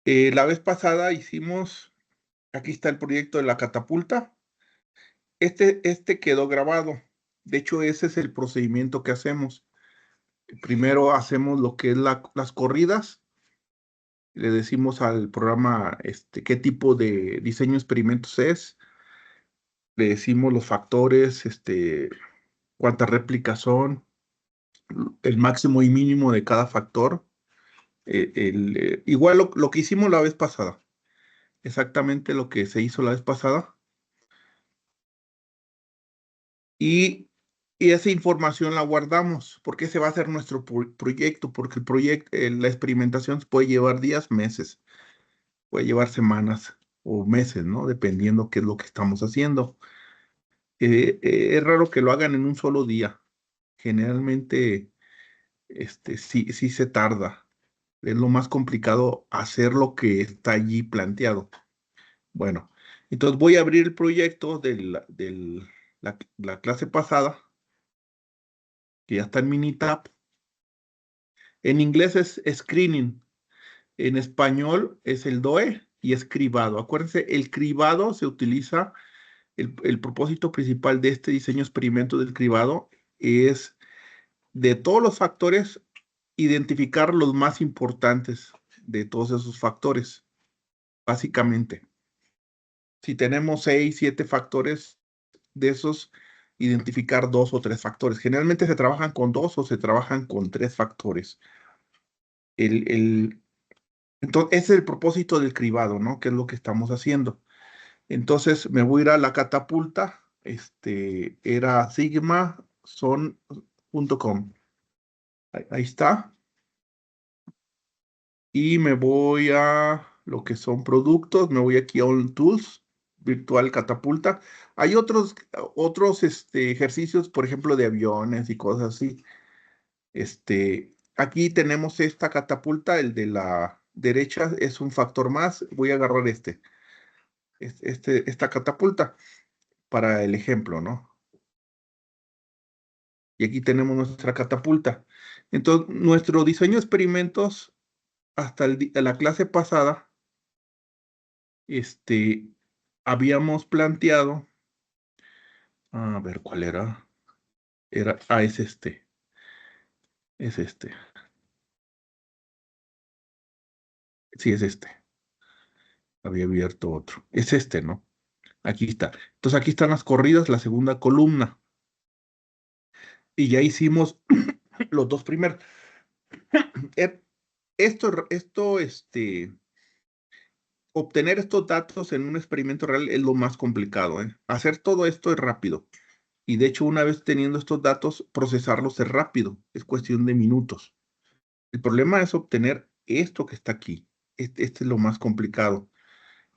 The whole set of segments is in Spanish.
La vez pasada hicimos, aquí está el proyecto de la catapulta. Este quedó grabado. De hecho, ese es el procedimiento que hacemos. Primero hacemos lo que es las corridas. Le decimos al programa qué tipo de diseño de experimentos es. Le decimos los factores, cuántas réplicas son, el máximo y mínimo de cada factor. Igual lo que hicimos la vez pasada. Exactamente lo que se hizo la vez pasada. Y, y esa información la guardamos, porque ese va a ser nuestro proyecto, porque la experimentación puede llevar días, meses, puede llevar semanas o meses, ¿no? Dependiendo qué es lo que estamos haciendo. Es raro que lo hagan en un solo día. Generalmente, sí se tarda. Es lo más complicado hacer lo que está allí planteado. Bueno, entonces voy a abrir el proyecto de la clase pasada, que ya está en Minitab. En inglés es screening, en español es el DOE y es cribado. Acuérdense, el cribado se utiliza, el propósito principal de este diseño experimento del cribado es de todos los factores, identificar los más importantes de todos esos factores, básicamente. Si tenemos 6, 7 factores de esos, identificar 2 o 3 factores. Generalmente se trabajan con 2 o se trabajan con 3 factores. El, Entonces, ese es el propósito del cribado, ¿no? Que es lo que estamos haciendo. Entonces, me voy a ir a la catapulta. Era sigmason.com. Ahí está. Y me voy a lo que son productos. Me voy aquí a All Tools, virtual catapulta. Hay otros ejercicios, por ejemplo, de aviones y cosas así. Aquí tenemos esta catapulta, el de la derecha es un factor más. Voy a agarrar esta catapulta para el ejemplo, ¿no? Y aquí tenemos nuestra catapulta. Entonces, nuestro diseño de experimentos hasta la clase pasada, habíamos planteado, a ver cuál era, es este, sí es este, había abierto otro, es este, ¿no? Aquí está. Entonces aquí están las corridas, la segunda columna, y ya hicimos los dos primeros. Eh, Obtener estos datos en un experimento real es lo más complicado, ¿eh? Hacer todo esto es rápido. Y de hecho, una vez teniendo estos datos, procesarlos es rápido. Es cuestión de minutos. El problema es obtener esto que está aquí. Este es lo más complicado.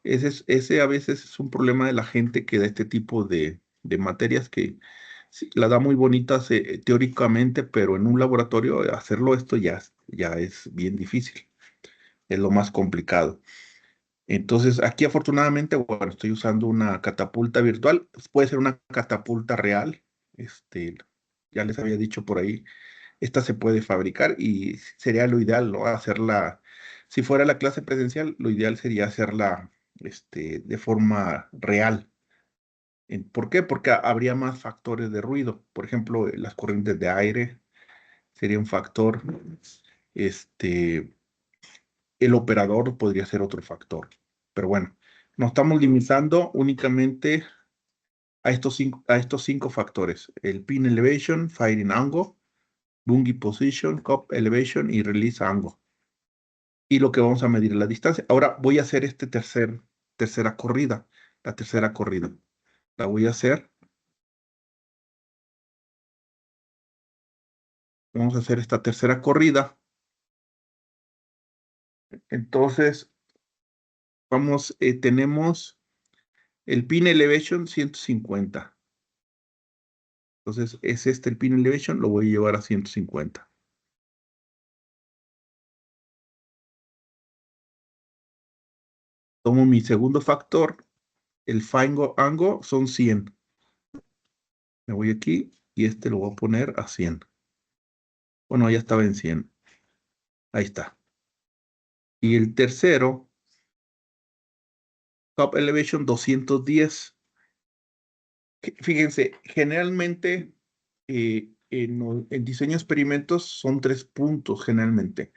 Ese a veces es un problema de la gente que da este tipo de materias que sí, la da muy bonitas teóricamente, pero en un laboratorio hacerlo esto ya es bien difícil. Es lo más complicado. Entonces, aquí afortunadamente, bueno, estoy usando una catapulta virtual. Puede ser una catapulta real. Este, ya les había dicho por ahí, esta se puede fabricar y sería lo ideal, ¿no? Hacerla, si fuera la clase presencial, lo ideal sería hacerla, de forma real. ¿Por qué? Porque habría más factores de ruido. Por ejemplo, las corrientes de aire sería un factor. Este, el operador podría ser otro factor. Pero bueno, nos estamos limitando únicamente a estos cinco factores: el pin elevation, firing angle, bungee position, cup elevation y release angle. Y lo que vamos a medir es la distancia. Ahora voy a hacer tercera corrida. La tercera corrida. La voy a hacer. Vamos a hacer esta tercera corrida. Entonces, tenemos el pin elevation 150. Entonces, es el pin elevation, lo voy a llevar a 150. Tomo mi segundo factor, el fine angle son 100. Me voy aquí y lo voy a poner a 100. Bueno, ya estaba en 100. Ahí está. Y el tercero Top Elevation 210. Fíjense, generalmente en diseño de experimentos son 3 puntos generalmente.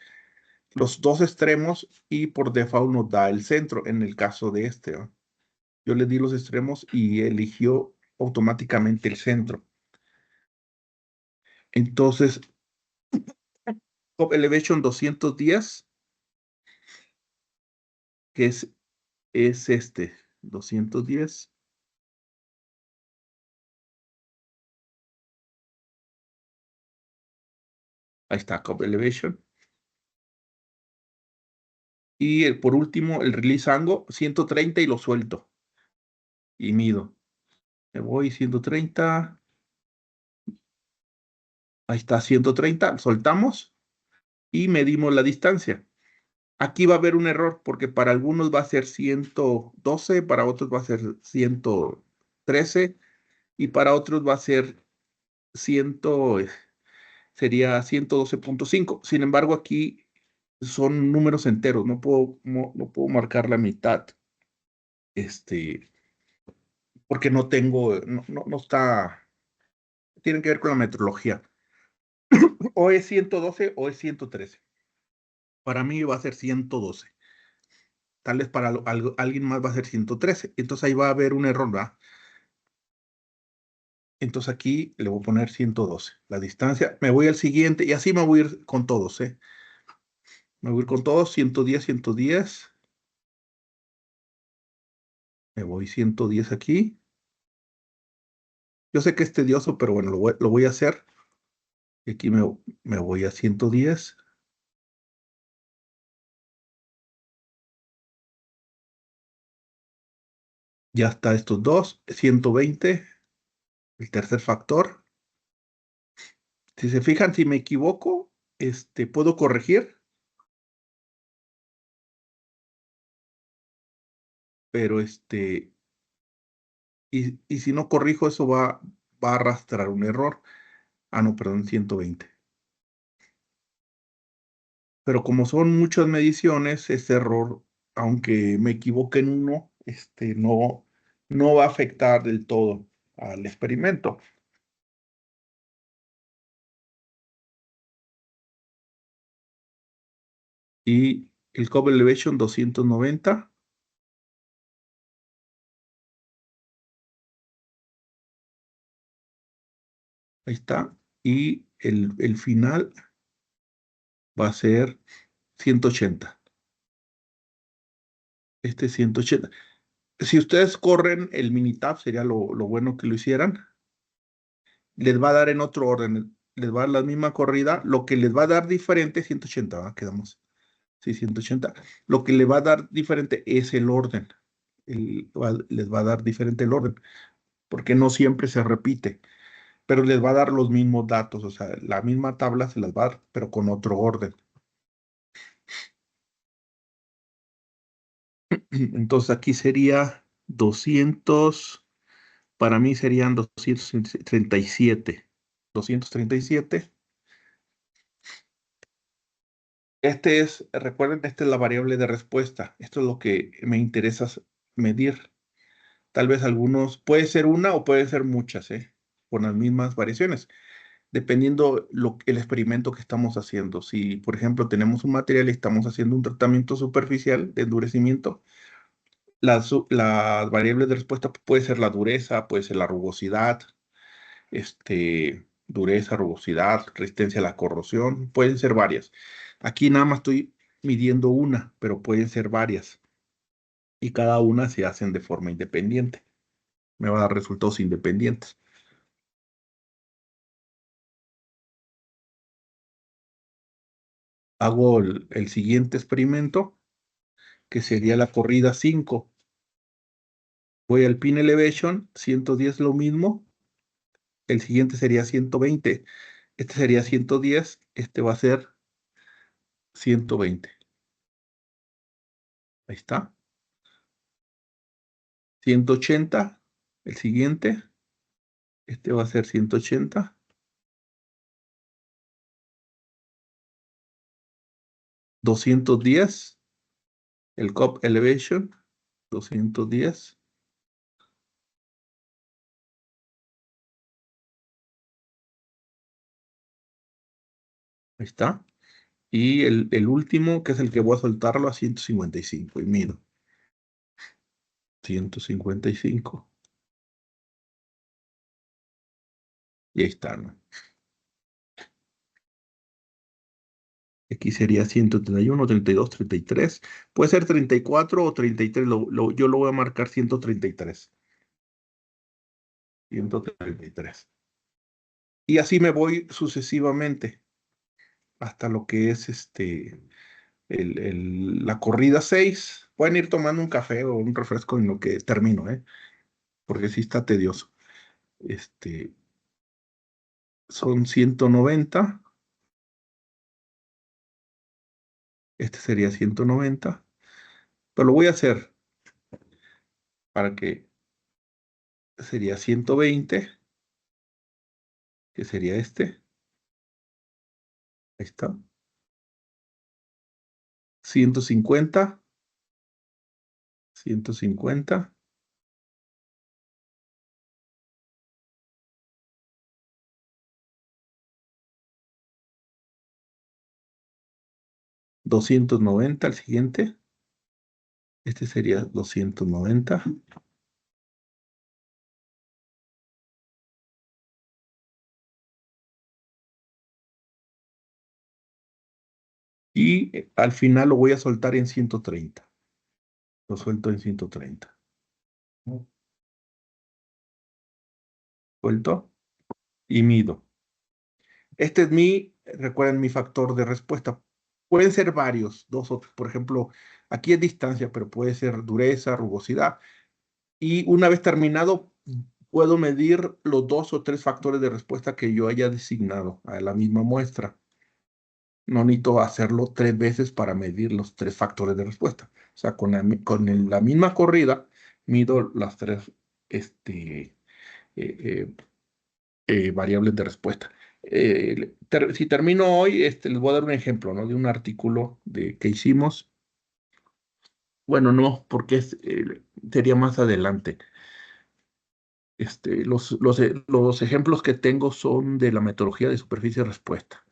Los dos extremos y por default nos da el centro en el caso de este, ¿no? Yo le di los extremos y eligió automáticamente el centro. Entonces, Top Elevation 210, que es este, 210. Ahí está, Top Elevation. Y por último, el Release Angle, 130 y lo suelto. Y mido. Me voy 130. Ahí está, 130. Soltamos y medimos la distancia. Aquí va a haber un error porque para algunos va a ser 112, para otros va a ser 113 y para otros va a ser 100, sería 112.5. Sin embargo, aquí son números enteros, no puedo marcar la mitad, este, porque no tengo, no está, tienen que ver con la metrología. O es 112 o es 113. Para mí va a ser 112. Tal vez para alguien más va a ser 113. Entonces ahí va a haber un error, ¿verdad? Entonces aquí le voy a poner 112. La distancia, me voy al siguiente y así me voy a ir con todos, ¿eh? Me voy a ir con todos, 110, 110. Me voy 110 aquí. Yo sé que es tedioso, pero bueno, lo voy a hacer. Y aquí me voy a 110. Ya está estos dos, 120, el tercer factor. Si se fijan, si me equivoco, puedo corregir, pero y si no corrijo, eso va a arrastrar un error. Ah, no, perdón, 120. Pero como son muchas mediciones, ese error, aunque me equivoque en uno, no va a afectar del todo al experimento. Y el Cover Elevation 290, ahí está. Y el final va a ser 180. Este 180. Si ustedes corren el Minitab, sería lo bueno que lo hicieran. Les va a dar en otro orden. Les va a dar la misma corrida. Lo que les va a dar diferente, 180, ¿va? Quedamos. Sí, 180. Lo que le va a dar diferente es el orden. Les va a dar diferente el orden, porque no siempre se repite, pero les va a dar los mismos datos, o sea, la misma tabla se las va a dar, pero con otro orden. Entonces aquí sería 200, para mí serían 237. 237. Recuerden, esta es la variable de respuesta. Esto es lo que me interesa medir. Tal vez algunos, puede ser una o puede ser muchas, ¿eh? Con las mismas variaciones, dependiendo el experimento que estamos haciendo. Si, por ejemplo, tenemos un material y estamos haciendo un tratamiento superficial de endurecimiento, las variables de respuesta puede ser la dureza, puede ser la rugosidad, dureza, rugosidad, resistencia a la corrosión, pueden ser varias. Aquí nada más estoy midiendo una, pero pueden ser varias y cada una se hacen de forma independiente. Me va a dar resultados independientes. Hago el siguiente experimento, que sería la corrida 5. Voy al pin elevation, 110 lo mismo. El siguiente sería 120. Este sería 110. Este va a ser 120. Ahí está. 180. El siguiente. Este va a ser 180. 210. El cop elevation. 210. Ahí está. Y el último, que es el que voy a soltarlo a 155 y mido. 155. Y ahí está, ¿no? Aquí sería 131, 32, 33. Puede ser 34 o 33. Yo lo voy a marcar 133. 133. Y así me voy sucesivamente hasta lo que es la corrida 6. Pueden ir tomando un café o un refresco en lo que termino, ¿eh? Porque sí está tedioso. Este, Son 190. Este sería 190. Pero lo voy a hacer para que sería 120, que sería este. Ahí está. 150, 150, 290 el siguiente. Este sería 290. Y al final lo voy a soltar en 130. Lo suelto en 130. Suelto y mido. Este es recuerden, mi factor de respuesta. Pueden ser varios, dos o, por ejemplo, aquí es distancia, pero puede ser dureza, rugosidad. Y una vez terminado, puedo medir los dos o tres factores de respuesta que yo haya designado a la misma muestra. No necesito hacerlo tres veces para medir los tres factores de respuesta. O sea, la misma corrida, mido las tres este, eh, variables de respuesta. Si termino hoy, les voy a dar un ejemplo, ¿no? De un artículo que hicimos. Bueno, no, porque sería más adelante. Los ejemplos que tengo son de la metodología de superficie-respuesta.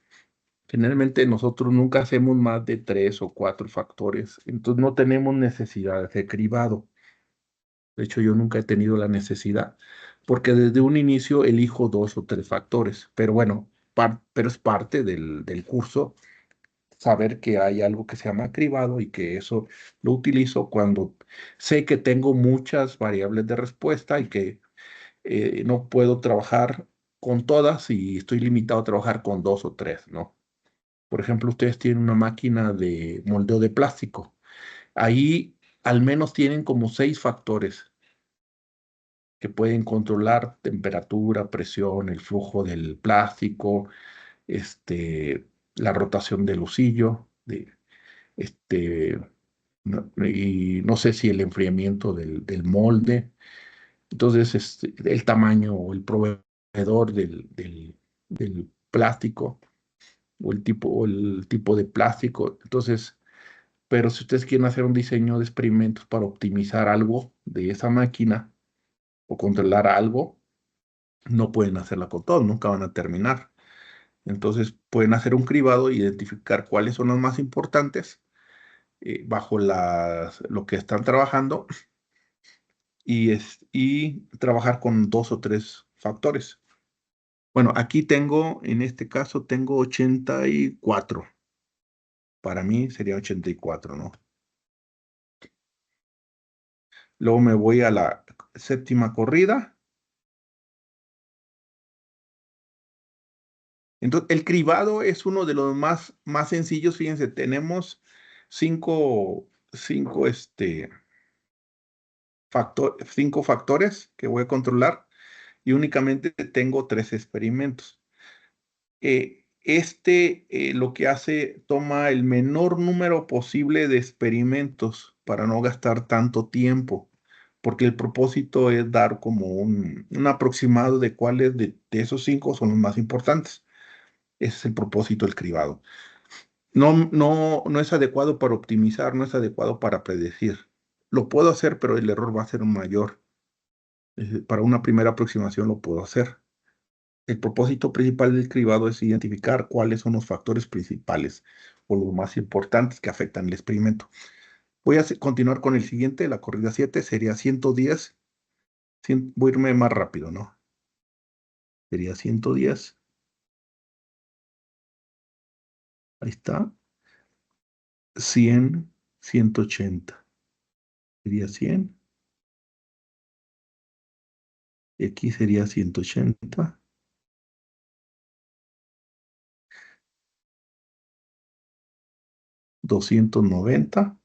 Generalmente nosotros nunca hacemos más de tres o cuatro factores, entonces no tenemos necesidad de cribado. De hecho, yo nunca he tenido la necesidad, porque desde un inicio elijo dos o tres factores. Pero bueno, pero es parte del curso saber que hay algo que se llama cribado y que eso lo utilizo cuando sé que tengo muchas variables de respuesta y que no puedo trabajar con todas y estoy limitado a trabajar con dos o tres, ¿no? Por ejemplo, ustedes tienen una máquina de moldeo de plástico. Ahí al menos tienen como seis factores que pueden controlar temperatura, presión, el flujo del plástico, la rotación del lucillo, este, y no sé si el enfriamiento del molde. Entonces, el tamaño o el proveedor del plástico o el tipo de plástico. Entonces, pero si ustedes quieren hacer un diseño de experimentos para optimizar algo de esa máquina o controlar algo, no pueden hacerla con todo, nunca van a terminar. Entonces, pueden hacer un cribado, identificar cuáles son las más importantes bajo lo que están trabajando y trabajar con dos o tres factores. Bueno, aquí en este caso tengo 84. Para mí sería 84, ¿no? Luego me voy a la séptima corrida. Entonces, el cribado es uno de los más sencillos. Fíjense, tenemos cinco factores que voy a controlar y únicamente tengo tres experimentos. Lo que hace, toma el menor número posible de experimentos para no gastar tanto tiempo, porque el propósito es dar como un aproximado de cuáles de esos cinco son los más importantes. Ese es el propósito del cribado. No, no, no es adecuado para optimizar, no es adecuado para predecir. Lo puedo hacer, pero el error va a ser mayor. Para una primera aproximación lo puedo hacer. El propósito principal del cribado es identificar cuáles son los factores principales o los más importantes que afectan el experimento. Voy a continuar con el siguiente, la corrida 7 sería 110. Voy a irme más rápido, ¿no? Sería 110. Ahí está. 100, 180. Sería 100. Y aquí sería 180. 290.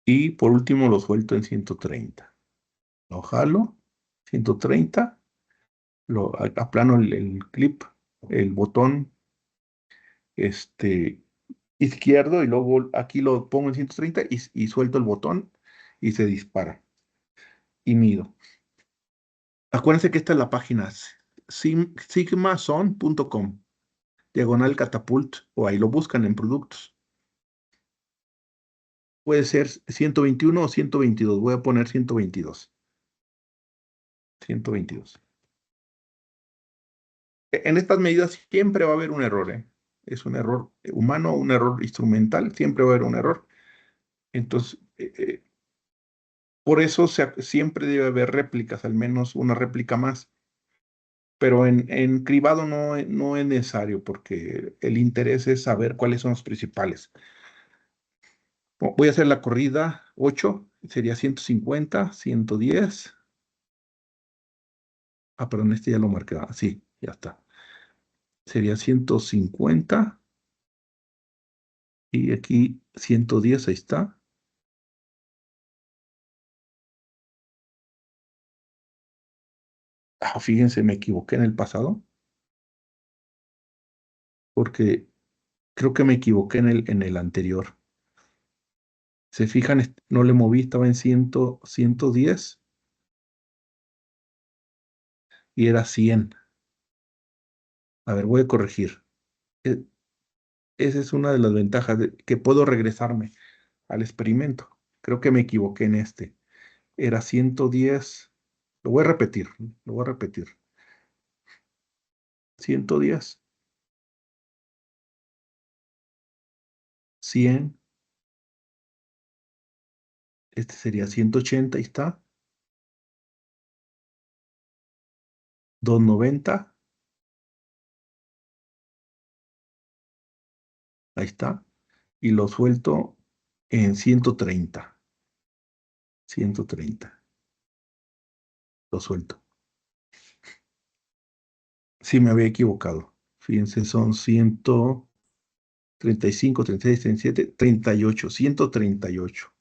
Y por último lo suelto en 130. Lo jalo. 130. Aplano el clip, el botón izquierdo y luego aquí lo pongo en 130 y suelto el botón y se dispara. Y mido. Acuérdense que esta es la página sigmason.com, diagonal catapult, o ahí lo buscan en productos. Puede ser 121 o 122. Voy a poner 122. 122. En estas medidas siempre va a haber un error, ¿eh? Es un error humano, un error instrumental, siempre va a haber un error. Entonces, por eso siempre debe haber réplicas, al menos una réplica más. Pero en cribado no es necesario porque el interés es saber cuáles son los principales. Voy a hacer la corrida 8, sería 150, 110. Ah, perdón, este ya lo marqué. Ah, sí, ya está. Sería 150 y aquí 110, ahí está. Ah, fíjense, me equivoqué en el pasado porque creo que me equivoqué en el anterior. Se fijan, no le moví, estaba en 110 y era 100. A ver, voy a corregir. E- Esa es una de las ventajas que puedo regresarme al experimento. Creo que me equivoqué en este. Era 110. Lo voy a repetir. Lo voy a repetir. 110, 100. Este sería 180. Ahí está. 290. Ahí está. Y lo suelto en 130. 130. Lo suelto. Sí, me había equivocado. Fíjense, son 135, 36, 37, 38, 138.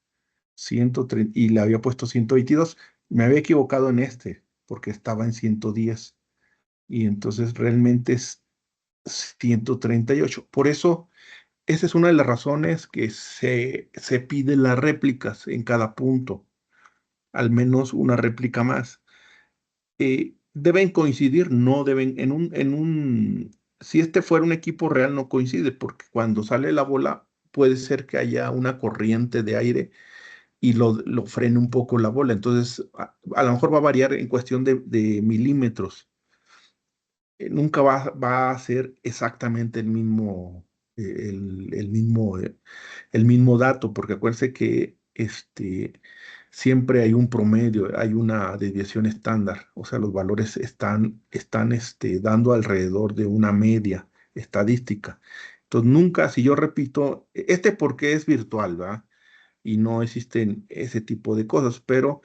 130, y le había puesto 122. Me había equivocado en este, porque estaba en 110. Y entonces realmente es 138. Por eso, esa es una de las razones que se pide las réplicas en cada punto, al menos una réplica más. ¿Deben coincidir? No deben. Si este fuera un equipo real, no coincide, porque cuando sale la bola, puede ser que haya una corriente de aire y lo frene un poco la bola. Entonces, a lo mejor va a variar en cuestión de milímetros. Nunca va a ser exactamente el mismo dato, porque acuérdense que siempre hay un promedio, hay una desviación estándar, o sea, los valores están dando alrededor de una media estadística. Entonces, nunca, si yo repito, porque es virtual, ¿verdad? Y no existen ese tipo de cosas, pero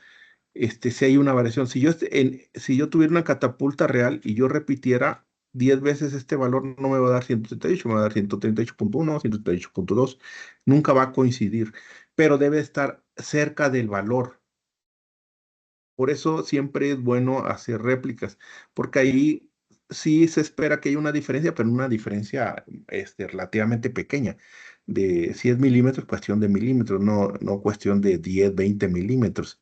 si hay una variación. Si yo tuviera una catapulta real y yo repitiera 10 veces este valor, no me va a dar 138, me va a dar 138.1, 138.2. Nunca va a coincidir, pero debe estar cerca del valor. Por eso siempre es bueno hacer réplicas, porque ahí sí se espera que haya una diferencia, pero una diferencia relativamente pequeña. De 10 milímetros, cuestión de milímetros, no cuestión de 10, 20 milímetros.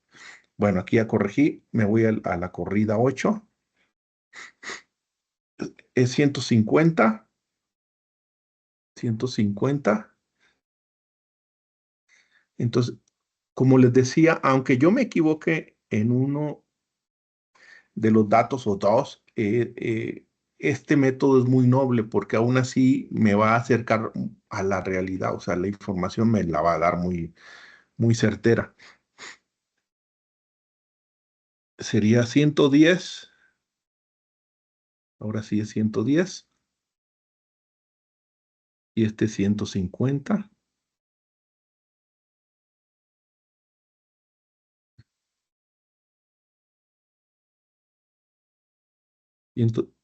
Bueno, aquí ya corregí, me voy a la corrida 8. Es 150, 150. Entonces, como les decía, aunque yo me equivoque en uno de los datos o dos, este método es muy noble porque aún así me va a acercar a la realidad, o sea, la información me la va a dar muy, muy certera. Sería 110, ahora sí es 110, y este 150,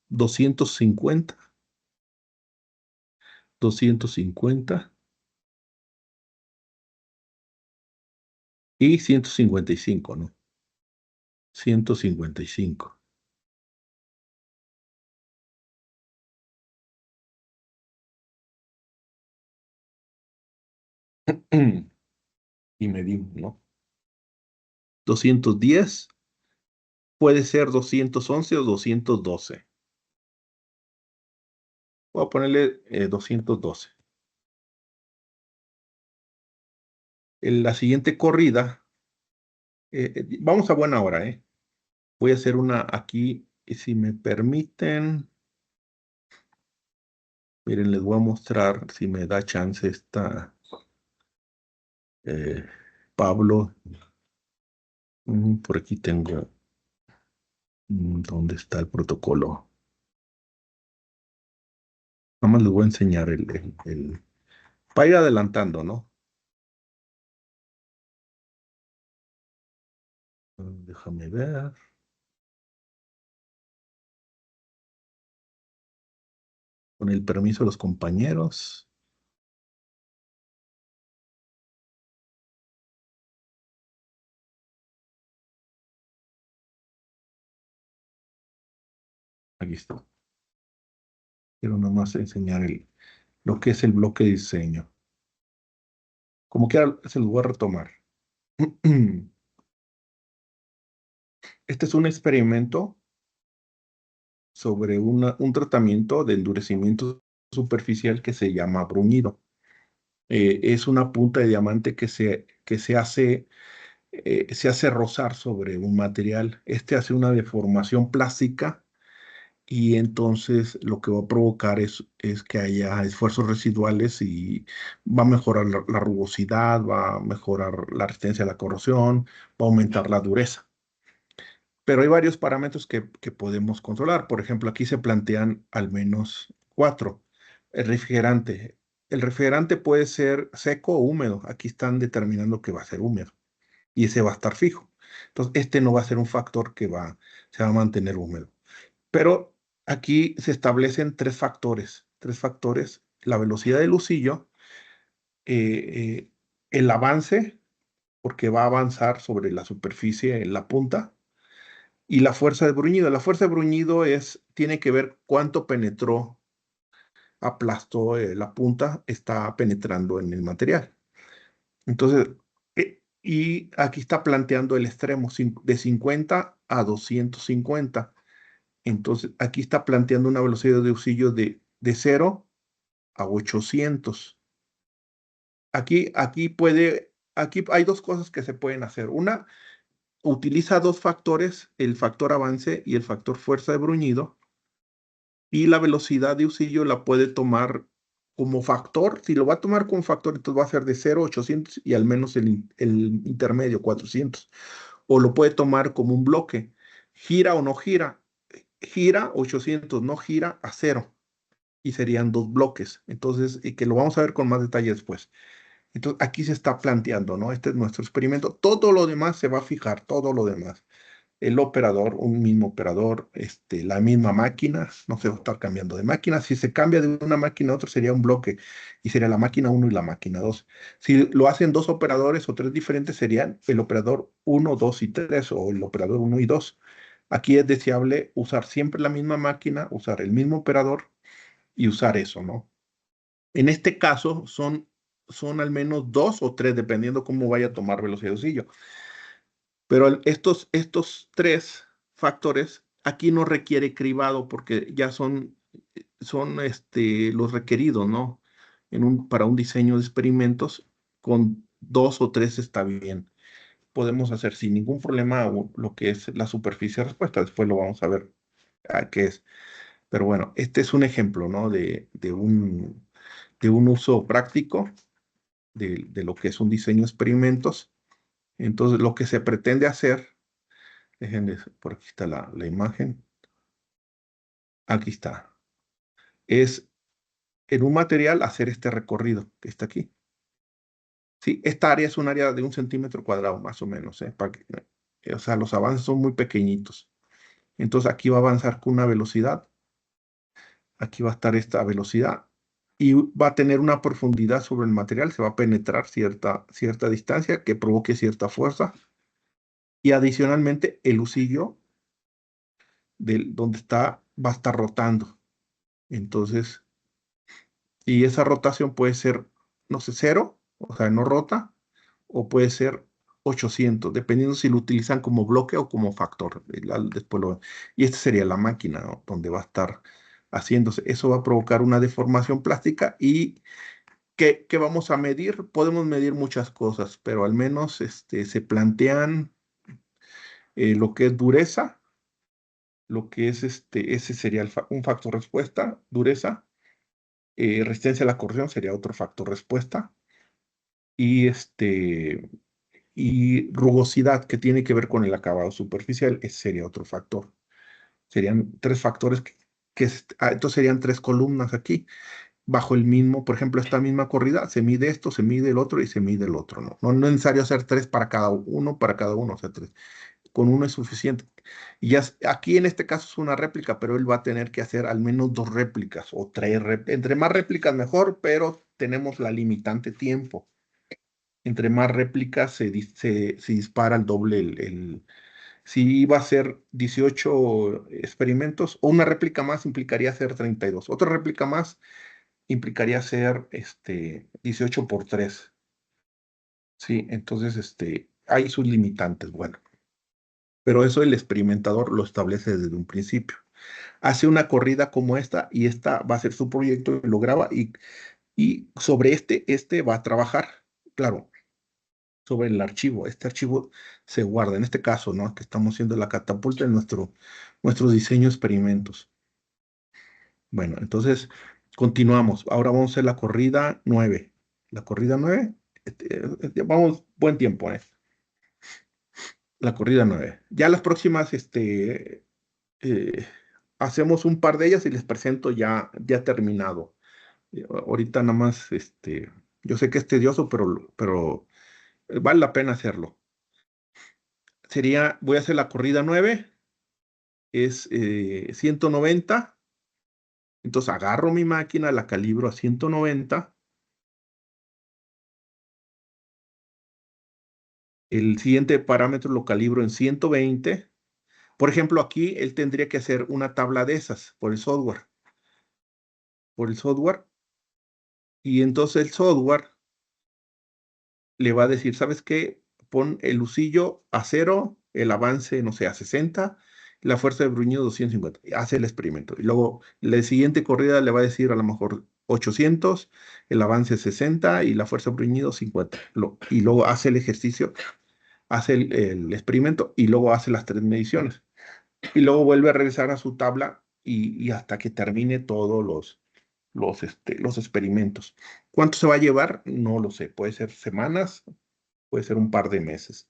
250, 250 y 155, ¿no? 155. Y medimos, ¿no? 210 puede ser 211 o 212. Voy a ponerle 212. En la siguiente corrida, vamos a buena hora, ¿eh? Voy a hacer una aquí, y si me permiten, miren, les voy a mostrar si me da chance esta eh, Pablo. Por aquí tengo, ¿dónde está el protocolo? Nada más les voy a enseñar para ir adelantando, ¿no? Déjame ver. Con el permiso de los compañeros. Aquí está. Quiero nomás enseñar lo que es el bloque de diseño. Como quiera, se los voy a retomar. Este es un experimento sobre un tratamiento de endurecimiento superficial que se llama bruñido. Es una punta de diamante que se hace rozar sobre un material. Este hace una deformación plástica y entonces lo que va a provocar es que haya esfuerzos residuales y va a mejorar la rugosidad, va a mejorar la resistencia a la corrosión, va a aumentar la dureza. Pero hay varios parámetros que podemos controlar. Por ejemplo, aquí se plantean al menos cuatro. El refrigerante. El refrigerante puede ser seco o húmedo. Aquí están determinando que va a ser húmedo y ese va a estar fijo. Entonces, este no va a ser un factor se va a mantener húmedo. Pero aquí se establecen tres factores. Tres factores: la velocidad del lucillo, eh, el avance, porque va a avanzar sobre la superficie en la punta, y la fuerza de bruñido. La fuerza de bruñido tiene que ver cuánto penetró, aplastó la punta, está penetrando en el material. Entonces, y aquí está planteando el extremo de 50 a 250. Entonces, aquí está planteando una velocidad de auxilio de 0 a 800. Aquí hay dos cosas que se pueden hacer. Una, utiliza dos factores, el factor avance y el factor fuerza de bruñido, y la velocidad de auxilio la puede tomar como factor. Si lo va a tomar como factor, entonces va a ser de 0 a 800 y al menos el intermedio 400. O lo puede tomar como un bloque. Gira o no gira. Gira 800, no gira a 0. Y serían dos bloques. Entonces, y que lo vamos a ver con más detalle después. Entonces, aquí se está planteando, ¿no? Este es nuestro experimento. Todo lo demás se va a fijar, todo lo demás. El operador, un mismo operador, la misma máquina, no se va a estar cambiando de máquina. Si se cambia de una máquina a otra, sería un bloque y sería la máquina uno y la máquina 2. Si lo hacen dos operadores o tres diferentes, serían el operador uno, 2 y 3 o el operador uno y 2. Aquí es deseable usar siempre la misma máquina, usar el mismo operador y usar eso, ¿no? En este caso son al menos dos o tres, dependiendo cómo vaya a tomar velocidad de auxilio. Pero estos tres factores aquí no requiere cribado porque ya son los requeridos, ¿no? Para un diseño de experimentos, con dos o tres está bien. Podemos hacer sin ningún problema lo que es la superficie de respuesta. Después lo vamos a ver qué es. Pero bueno, este es un ejemplo, ¿no? De un uso práctico de lo que es un diseño de experimentos. Entonces, lo que se pretende hacer, déjenme, por aquí está la imagen, aquí está, es en un material hacer este recorrido que está aquí. Sí, esta área es un área de 1 centímetro cuadrado, más o menos, ¿eh? O sea, los avances son muy pequeñitos. Entonces, aquí va a avanzar con una velocidad, aquí va a estar esta velocidad, y va a tener una profundidad sobre el material, se va a penetrar cierta distancia que provoque cierta fuerza, y adicionalmente el husillo donde está va a estar rotando. Entonces, y esa rotación puede ser, no sé, cero, o sea, no rota, o puede ser 800, dependiendo si lo utilizan como bloque o como factor. Y esta sería la máquina, ¿no? Donde va a estar haciéndose. Eso va a provocar una deformación plástica. ¿Y qué vamos a medir? Podemos medir muchas cosas, pero al menos se plantean lo que es dureza, lo que es ese sería un factor respuesta, dureza. Resistencia a la corrosión sería otro factor respuesta. Y rugosidad, que tiene que ver con el acabado superficial, ese sería otro factor. Serían tres factores entonces serían tres columnas aquí, bajo el mismo, por ejemplo, esta misma corrida, se mide esto, se mide el otro y se mide el otro, ¿no? No es necesario hacer tres para cada uno, o sea, tres. Con uno es suficiente. Y ya aquí en este caso es una réplica, pero él va a tener que hacer al menos dos réplicas o tres réplicas. Entre más réplicas mejor, pero tenemos la limitante tiempo. Entre más réplicas se dispara el doble. Si iba a ser 18 experimentos, o una réplica más implicaría hacer 32. Otra réplica más implicaría hacer 18 por 3. Sí, entonces hay sus limitantes. Bueno, pero eso el experimentador lo establece desde un principio. Hace una corrida como esta y esta va a ser su proyecto, lo graba y sobre este va a trabajar. Claro, sobre el archivo. Este archivo se guarda, en este caso, ¿no? Que estamos haciendo la catapulta en nuestro diseño de experimentos. Bueno, entonces continuamos. Ahora vamos a hacer la corrida 9. La corrida 9, vamos, buen tiempo, ¿eh? La corrida 9. Ya las próximas, eh, hacemos un par de ellas y les presento ya terminado. Ahorita nada más, yo sé que es tedioso, pero vale la pena hacerlo. Voy a hacer la corrida 9, es 190. Entonces agarro mi máquina, la calibro a 190. El siguiente parámetro lo calibro en 120. Por ejemplo, aquí él tendría que hacer una tabla de esas por el software. Por el software. Y entonces el software le va a decir, ¿sabes qué? Pon el lucillo a 0, el avance, no sé, a 60, la fuerza de bruñido 250. Y hace el experimento. Y luego la siguiente corrida le va a decir a lo mejor 800, el avance 60 y la fuerza de bruñido 50. Y luego hace el ejercicio, hace el experimento y luego hace las tres mediciones. Y luego vuelve a regresar a su tabla y hasta que termine todos los experimentos. ¿Cuánto se va a llevar? No lo sé. Puede ser semanas, puede ser un par de meses.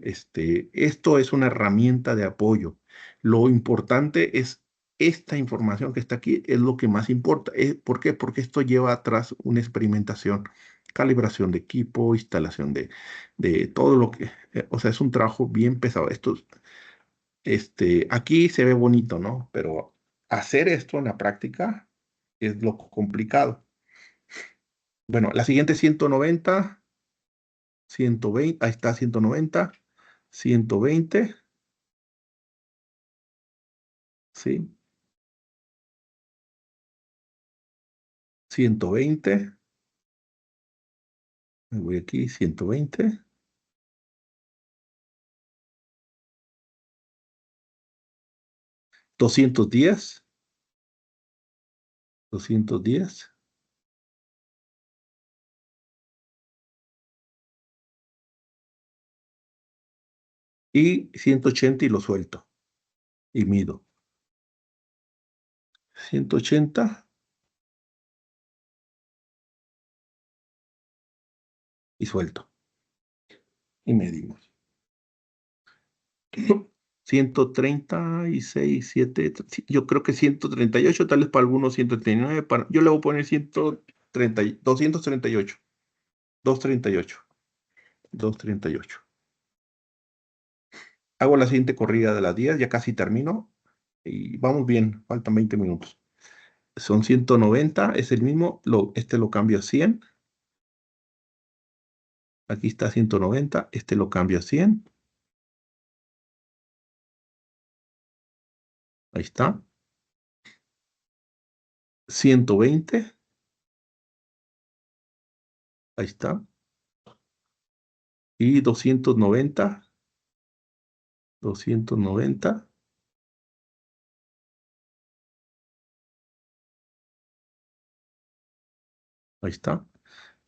Esto es una herramienta de apoyo. Lo importante es esta información que está aquí, es lo que más importa. ¿Por qué? Porque esto lleva atrás una experimentación, calibración de equipo, instalación de todo lo que, o sea, es un trabajo bien pesado. Aquí se ve bonito, ¿no? Pero hacer esto en la práctica es lo complicado. Bueno, la siguiente 190, 120, ahí está 190, 120, ¿sí? 120, me voy aquí, 120, 210, 210 y 180 y lo suelto y mido. 180 y suelto y medimos. 136, 7, yo creo que 138, tal vez para algunos 139, yo le voy a poner 130, 238, 238, 238. Hago la siguiente corrida de las 10, ya casi termino y vamos bien, faltan 20 minutos. Son 190, es el mismo, este lo cambio a 100, aquí está 190, este lo cambio a 100, ahí está, 120, ahí está, y 290, 290, ahí está,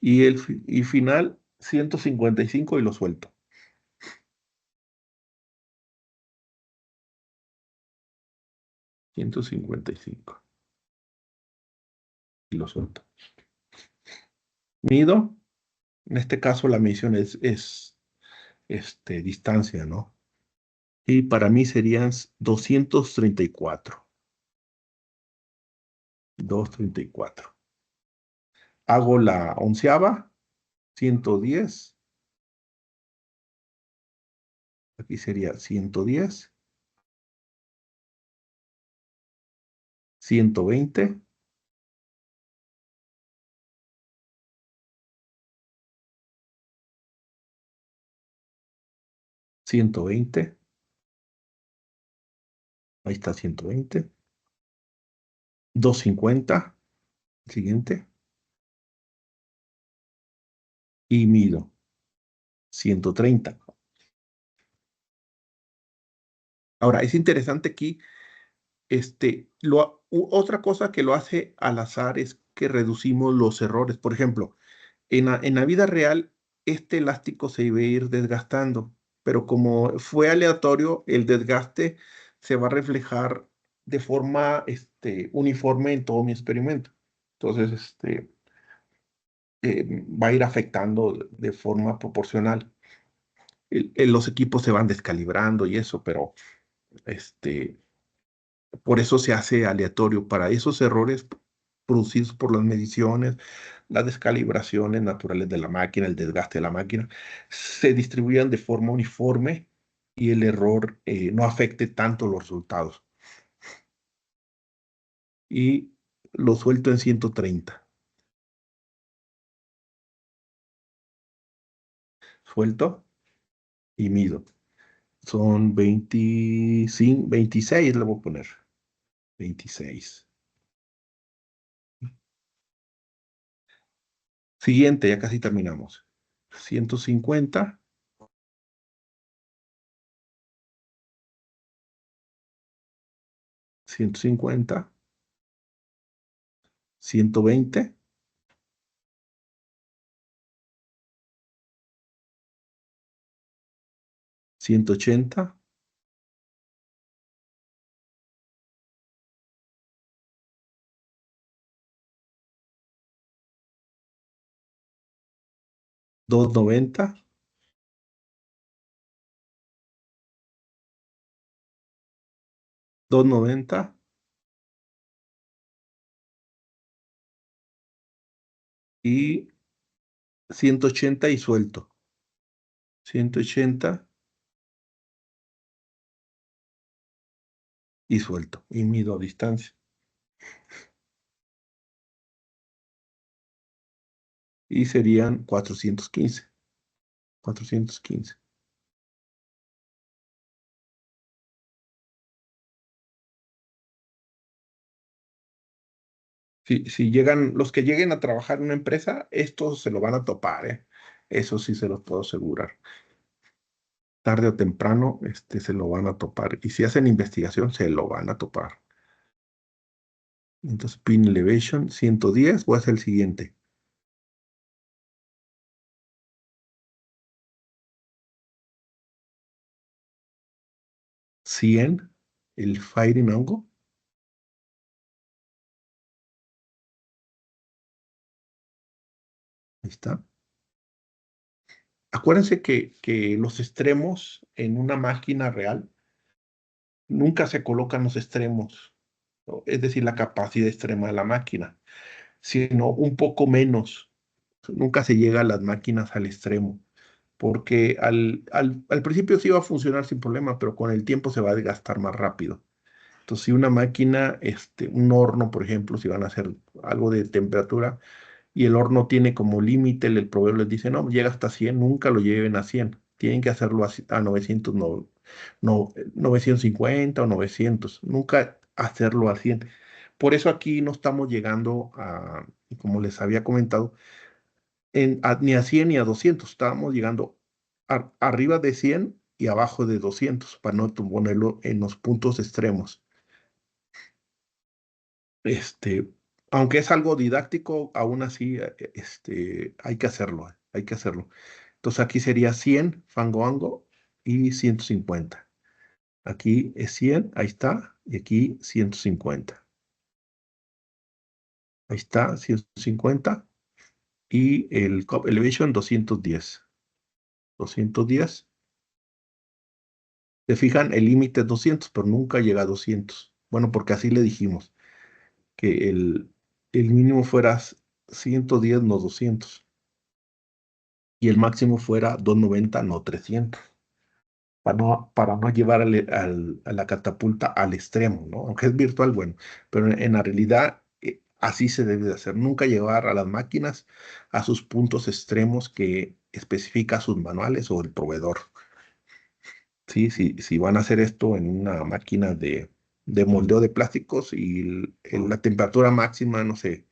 y final 155 y lo suelto, 155 y lo suelto. Mido, en este caso la medición es distancia, ¿no? Y para mí serían 234, 234. Hago la onceava, 110, aquí sería 110, 120, 120, ahí está 120, 250, siguiente, y mido 130. Ahora, es interesante aquí, otra cosa que lo hace al azar es que reducimos los errores. Por ejemplo, en la vida real, este elástico se iba a ir desgastando, pero como fue aleatorio, el desgaste se va a reflejar de forma uniforme en todo mi experimento. Entonces, va a ir afectando de forma proporcional. Los equipos se van descalibrando y eso, pero este, por eso se hace aleatorio, para esos errores producidos por las mediciones, las descalibraciones naturales de la máquina, el desgaste de la máquina, se distribuyan de forma uniforme y el error no afecte tanto los resultados. Y lo suelto en 130. Suelto y mido. Son 25, 26 le voy a poner. 26. Siguiente, ya casi terminamos. 150, 150, 120, 180, 290, 290 y 180 y suelto. 180 y suelto. Y mido a distancia. Y serían 415. 415. Si llegan, los que lleguen a trabajar en una empresa, estos se lo van a topar, ¿eh? Eso sí se los puedo asegurar. tarde o temprano, se lo van a topar. Y si hacen investigación, se lo van a topar. Entonces, pin elevation 110, voy a hacer el siguiente. 100, el firing angle. Ahí está. Acuérdense que los extremos en una máquina real nunca se colocan los extremos, ¿no? Es decir, la capacidad extrema de la máquina, sino un poco menos. Nunca se llega a las máquinas al extremo, porque al principio sí va a funcionar sin problema, pero con el tiempo se va a desgastar más rápido. Entonces, si una máquina, un horno, por ejemplo, si van a hacer algo de temperatura, y el horno tiene como límite, el proveedor les dice, no, llega hasta 100, nunca lo lleven a 100, tienen que hacerlo a 900, no, no, 950 o 900, nunca hacerlo a 100. Por eso aquí no estamos llegando a, como les había comentado, ni a 100 ni a 200, estábamos llegando arriba de 100 y abajo de 200, para no ponerlo en los puntos extremos. Este, Aunque es algo didáctico, aún así, hay que hacerlo, hay que hacerlo. Entonces aquí sería 100 fangoango y 150. Aquí es 100, ahí está, y aquí 150. Ahí está, 150 y el Cup Elevation 210. 210. Se fijan, el límite es 200, pero nunca llega a 200. Bueno, porque así le dijimos, que el mínimo fuera 110, no 200. Y el máximo fuera 290, no 300, para no llevar a la catapulta al extremo, ¿no? Aunque es virtual, bueno, pero en la realidad así se debe de hacer, nunca llevar a las máquinas a sus puntos extremos que especifica sus manuales o el proveedor. Sí, si van a hacer esto en una máquina de moldeo de plásticos y la temperatura máxima, no sé,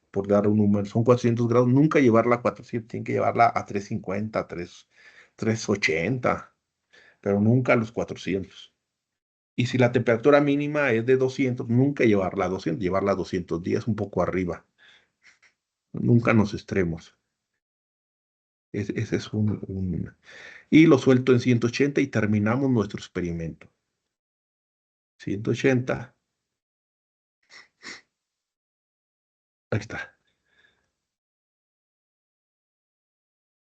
por dar un número, son 400 grados, nunca llevarla a 400, tienen que llevarla a 350, 380, pero nunca a los 400. Y si la temperatura mínima es de 200, nunca llevarla a 200, llevarla a 210, un poco arriba, nunca en los extremos. Ese es Y lo suelto en 180 y terminamos nuestro experimento. 180, ahí está.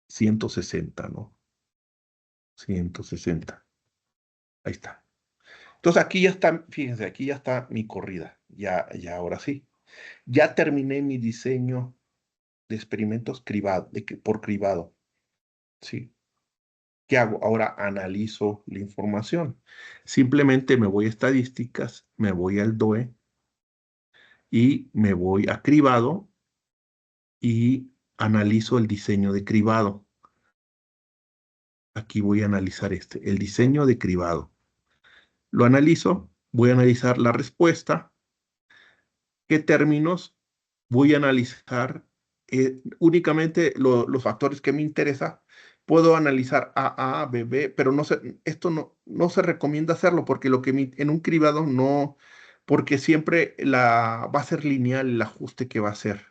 160, ¿no? 160, ahí está. Entonces aquí ya está, fíjense, aquí ya está mi corrida. Ya ahora sí. Ya terminé mi diseño de experimentos por cribado. ¿Sí? ¿Qué hago? Ahora analizo la información. Simplemente me voy a estadísticas, me voy al DOE y me voy a cribado y analizo el diseño de cribado. Aquí voy a analizar el diseño de cribado. Lo analizo, voy a analizar la respuesta, qué términos voy a analizar, únicamente los factores que me interesan. Puedo analizar A, B, B, pero esto no se recomienda hacerlo porque en un cribado no, porque siempre va a ser lineal el ajuste que va a ser.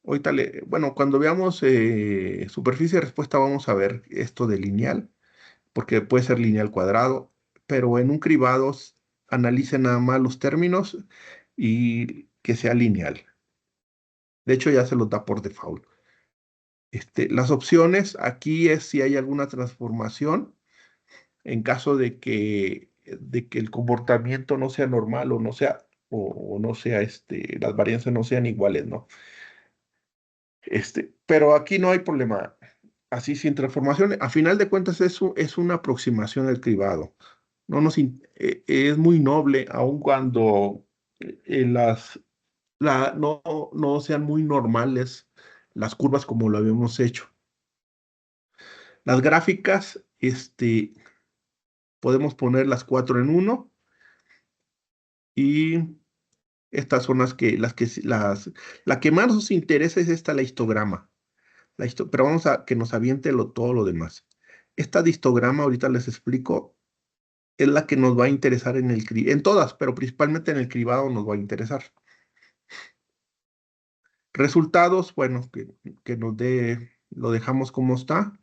Ahorita, bueno, cuando veamos superficie de respuesta vamos a ver esto de lineal, porque puede ser lineal cuadrado, pero en un cribado analice nada más los términos y que sea lineal. De hecho, ya se los da por default. Las opciones aquí es si hay alguna transformación en caso de que el comportamiento no sea normal o no sea, las varianzas no sean iguales, ¿no? Pero aquí no hay problema. Así sin transformación, a final de cuentas es una aproximación al cribado. Es muy noble, aun cuando no sean muy normales las curvas como lo habíamos hecho. Las gráficas, podemos poner las 4 en 1 y estas son la que más nos interesa es esta, la histograma. Pero vamos a que nos aviente todo lo demás. esta histograma, ahorita les explico, es la que nos va a interesar en todas, pero principalmente en el cribado nos va a interesar. Resultados, bueno, que nos dé, lo dejamos como está.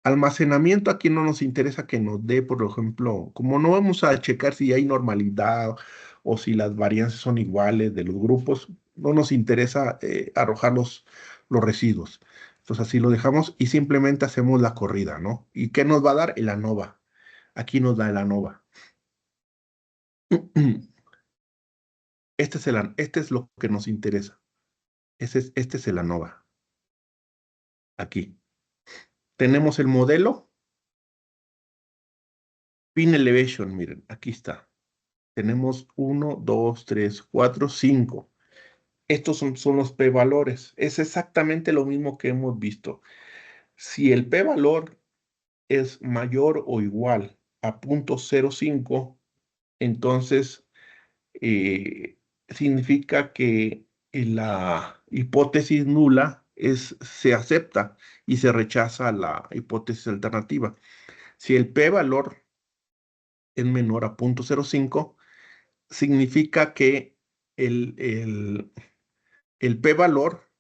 Almacenamiento, aquí no nos interesa que nos dé, por ejemplo, como no vamos a checar si hay normalidad o si las varianzas son iguales de los grupos, no nos interesa arrojar los residuos. Entonces así lo dejamos y simplemente hacemos la corrida, ¿no? ¿Y qué nos va a dar? El ANOVA. Aquí nos da el ANOVA. Este es lo que nos interesa. Este es el ANOVA. Aquí. Tenemos el modelo. Pin elevation, miren, aquí está. Tenemos 1, 2, 3, 4, 5. Estos son los p-valores. Es exactamente lo mismo que hemos visto. Si el p-valor es mayor o igual a 0.05, entonces significa que la hipótesis nula se acepta y se rechaza la hipótesis alternativa. Si el p-valor es menor a 0.05, significa que el p-valor,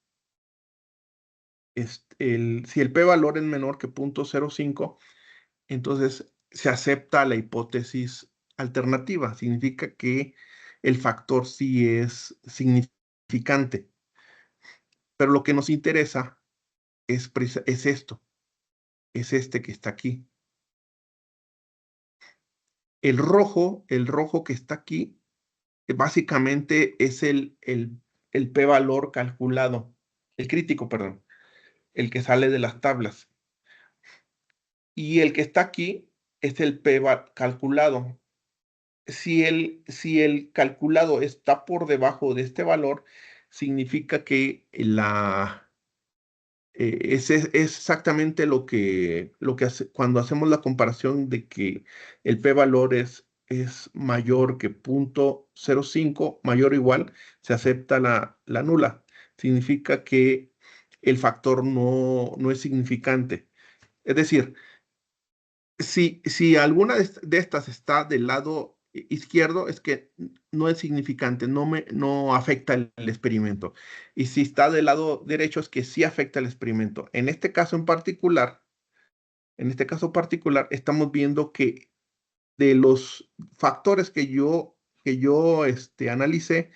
si el p-valor es menor que 0.05, entonces se acepta la hipótesis alternativa. Significa que el factor sí es significante. Pero lo que nos interesa es esto, es este que está aquí. El rojo que está aquí, básicamente es el p-valor calculado, el crítico, perdón, el que sale de las tablas. Y el que está aquí es el p calculado. Si el calculado está por debajo de este valor, significa que es exactamente cuando hacemos la comparación de que el p-valor es mayor que 0.05, mayor o igual, se acepta la nula. Significa que el factor no es significante. Es decir, si alguna de estas está del lado izquierdo, es que no es significante, no afecta el experimento. Y si está del lado derecho, es que sí afecta el experimento. En este caso particular, estamos viendo que de los factores que yo analicé,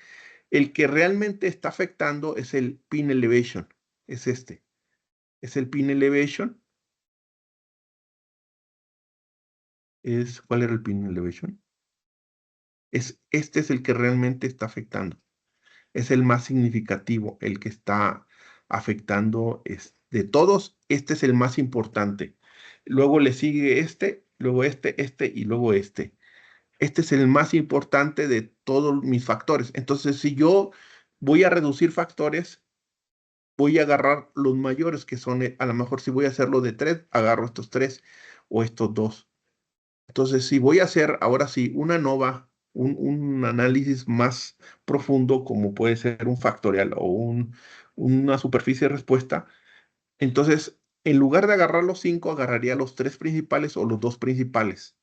el que realmente está afectando es el pin elevation. Es este. Es el pin elevation. ¿Cuál era el pin elevation? Este es el que realmente está afectando. Es el más significativo, el que está afectando de todos. Este es el más importante. Luego le sigue luego este y luego este. Este es el más importante de todos mis factores. Entonces, si yo voy a reducir factores, voy a agarrar los mayores, que son, a lo mejor si voy a hacerlo de 3, agarro estos 3 o estos 2. Entonces, si voy a hacer ahora sí una ANOVA, un análisis más profundo, como puede ser un factorial o una superficie de respuesta, entonces, en lugar de agarrar los 5, agarraría los 3 principales o los 2 principales.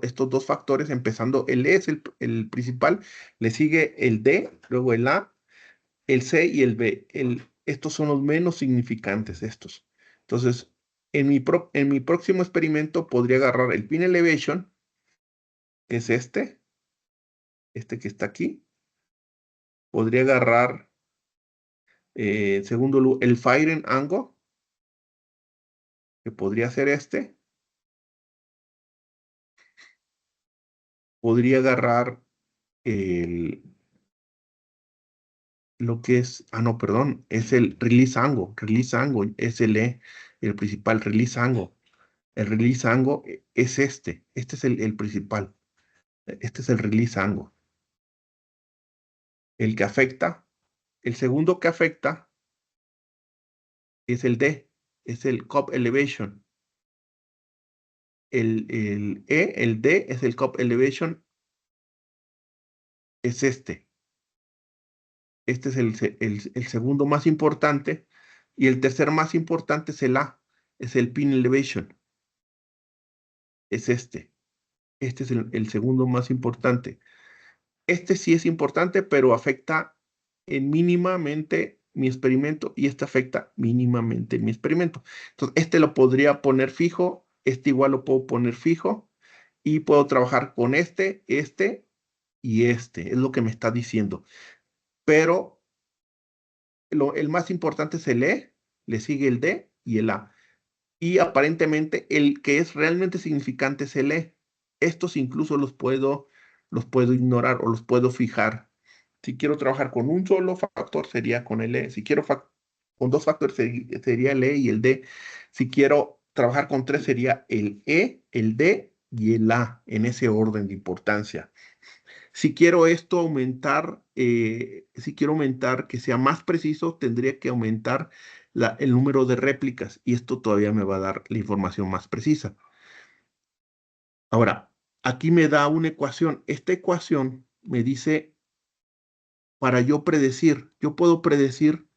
Estos dos factores, empezando, el E es el principal, le sigue el D, luego el A, el C y el B. Estos son los menos significantes, estos. Entonces, en mi próximo experimento podría agarrar el pin elevation, que es este que está aquí. Podría agarrar, segundo lugar, el firing angle, que podría ser este. Podría agarrar lo que es, no, perdón, es el release angle es el principal release angle. El release angle es este es el principal, este es el release angle. El que afecta, el segundo que afecta es el D, es el cup elevation. El D es el cup elevation, es este. Este es el segundo más importante y el tercer más importante es el A. es el pin elevation. Es este. Este es el segundo más importante. Este sí es importante, pero afecta mínimamente mi experimento y este afecta mínimamente mi experimento. Entonces, este lo podría poner fijo, este igual lo puedo poner fijo y puedo trabajar con este y este. Es lo que me está diciendo. Pero el más importante es el E, le sigue el D y el A. Y aparentemente el que es realmente significante es el E. Estos incluso los puedo ignorar o los puedo fijar. Si quiero trabajar con un solo factor sería con el E. Si quiero con dos factores sería el E y el D. Si quiero trabajar con tres sería el E, el D y el A en ese orden de importancia. Si quiero esto aumentar, si quiero aumentar que sea más preciso, tendría que aumentar el número de réplicas y esto todavía me va a dar la información más precisa. Ahora, aquí me da una ecuación. Esta ecuación me dice, para yo predecir, yo puedo predecir,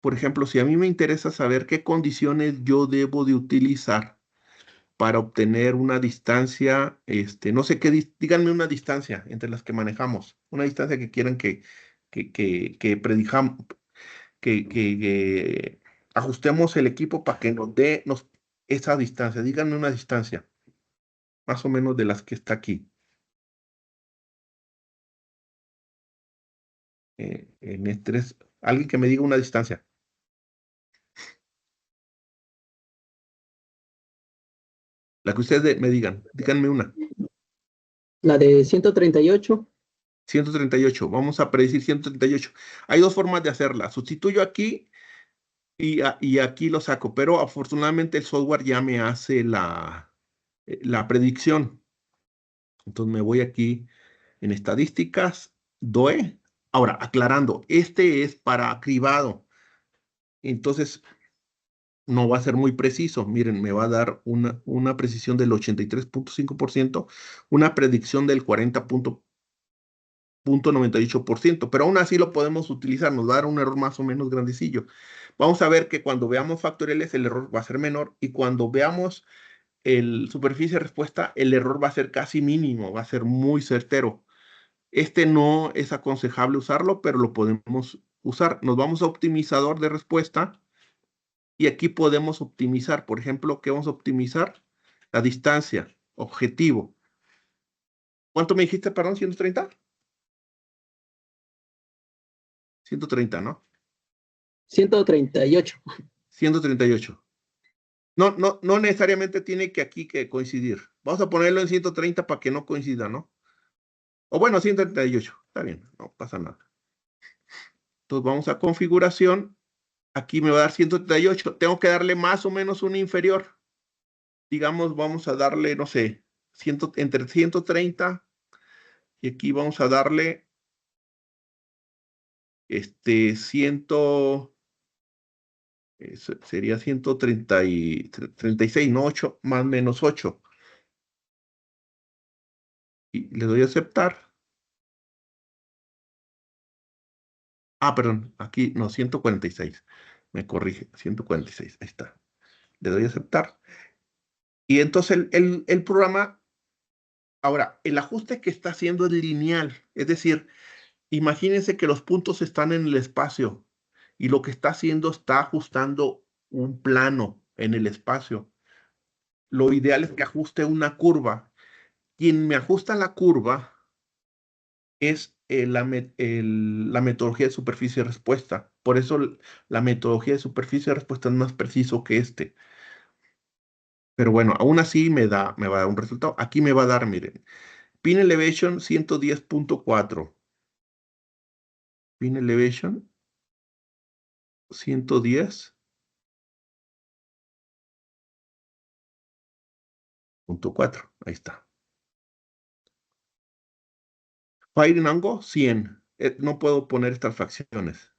por ejemplo, si a mí me interesa saber qué condiciones yo debo de utilizar para obtener una distancia, no sé qué, díganme una distancia entre las que manejamos, una distancia que quieran que predijamos, que ajustemos el equipo para que nos dé esa distancia. Díganme una distancia, más o menos de las que está aquí. En estrés, alguien que me diga una distancia, la que ustedes me digan, díganme una. La de 138. 138, vamos a predecir 138. Hay dos formas de hacerla. Sustituyo aquí y aquí lo saco, pero afortunadamente el software ya me hace la predicción. Entonces me voy aquí en estadísticas, DOE. Ahora, aclarando, este es para cribado. Entonces no va a ser muy preciso. Miren, me va a dar una precisión del 83.5%, una predicción del 40.98%, pero aún así lo podemos utilizar, nos va a dar un error más o menos grandecillo. Vamos a ver que cuando veamos factoriales el error va a ser menor y cuando veamos el superficie de respuesta el error va a ser casi mínimo, va a ser muy certero. Este no es aconsejable usarlo, pero lo podemos usar. Nos vamos a optimizador de respuesta y aquí podemos optimizar, por ejemplo, ¿qué vamos a optimizar? La distancia, objetivo. ¿Cuánto me dijiste, perdón? ¿130? 130, ¿no? 138. 138. No, no, no necesariamente tiene que aquí que coincidir. Vamos a ponerlo en 130 para que no coincida, ¿no? O bueno, 138. Está bien, no pasa nada. Entonces vamos a configuración. Aquí me va a dar 138. Tengo que darle más o menos una inferior. Digamos, vamos a darle, no sé, entre 130 y aquí vamos a darle 100, sería 136, no 8, más menos 8. Y le doy a aceptar. Ah, perdón, aquí no, 146. Me corrige, 146. Ahí está. Le doy a aceptar. Y entonces el programa, ahora, el ajuste que está haciendo es lineal. Es decir, imagínense que los puntos están en el espacio y lo que está haciendo está ajustando un plano en el espacio. Lo ideal es que ajuste una curva. Quien me ajusta la curva es la metodología de superficie de respuesta. Por eso la metodología de superficie de respuesta es más preciso que este. Pero bueno, aún así me va a dar un resultado. Aquí me va a dar, miren, pin elevation 110.4. Pin elevation 110.4. Ahí está. Firing angle 100. No puedo poner estas fracciones,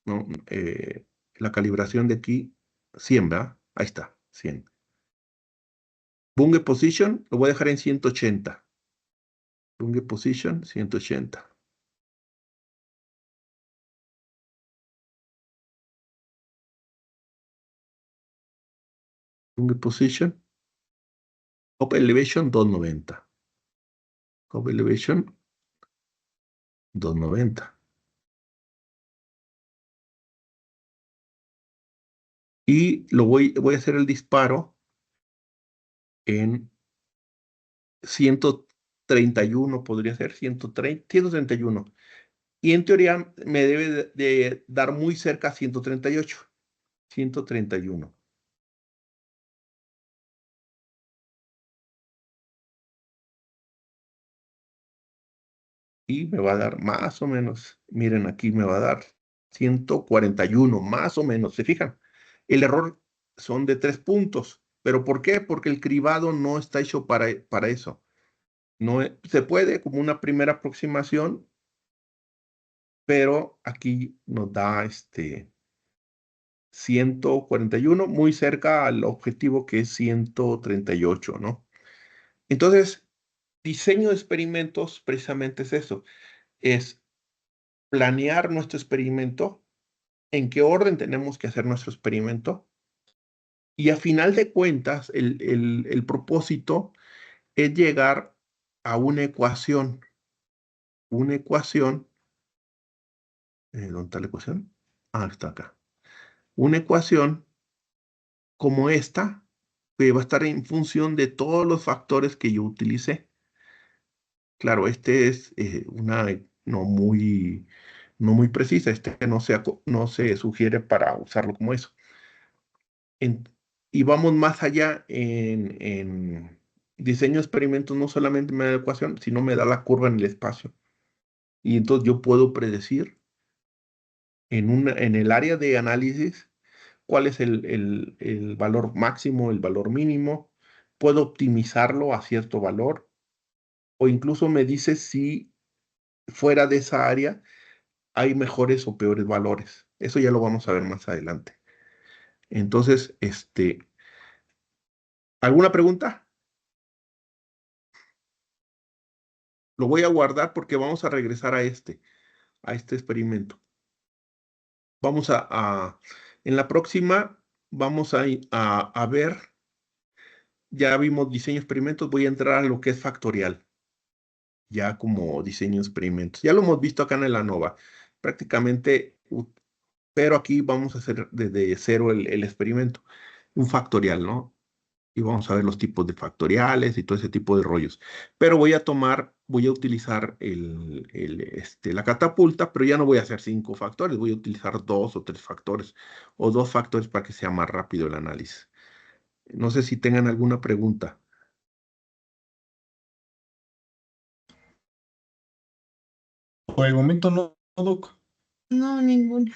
¿no? La calibración de aquí, 100, ¿verdad? Ahí está, 100. Bunge position, lo voy a dejar en 180. Bunge position, 180. Finger position. Top elevation 290. Top elevation 290. Y voy a hacer el disparo en 131, podría ser 130, 131. Y en teoría me debe de dar muy cerca a 138. 131. Y me va a dar más o menos, miren aquí me va a dar 141, más o menos, ¿se fijan? El error son de 3 puntos. ¿Pero por qué? Porque el cribado no está hecho para eso. No se puede como una primera aproximación, pero aquí nos da 141, muy cerca al objetivo que es 138, ¿no? Entonces, diseño de experimentos precisamente es eso, es planear nuestro experimento, en qué orden tenemos que hacer nuestro experimento, y a final de cuentas, el propósito es llegar a una ecuación, ¿dónde está la ecuación? Ah, está acá. Una ecuación como esta, que va a estar en función de todos los factores que yo utilicé. Claro, este es una no muy precisa, no se sugiere para usarlo como eso. En- y vamos más allá en diseño de experimentos, no solamente me da la ecuación, sino me da la curva en el espacio. Y entonces yo puedo predecir en el área de análisis cuál es el valor máximo, el valor mínimo. Puedo optimizarlo a cierto valor o incluso me dice si fuera de esa área hay mejores o peores valores. Eso ya lo vamos a ver más adelante. Entonces, ¿alguna pregunta? Lo voy a guardar porque vamos a regresar a este experimento. Vamos en la próxima, vamos a ver, ya vimos diseño de experimentos, voy a entrar a lo que es factorial, ya como diseño de experimentos. Ya lo hemos visto acá en el ANOVA, prácticamente, pero aquí vamos a hacer desde cero el experimento, un factorial, ¿no? Y vamos a ver los tipos de factoriales y todo ese tipo de rollos. Pero voy a utilizar la catapulta, pero ya no voy a hacer 5 factores, voy a utilizar 2 o 3 factores, o 2 factores para que sea más rápido el análisis. No sé si tengan alguna pregunta. Por el momento no, Doc. No, ninguno.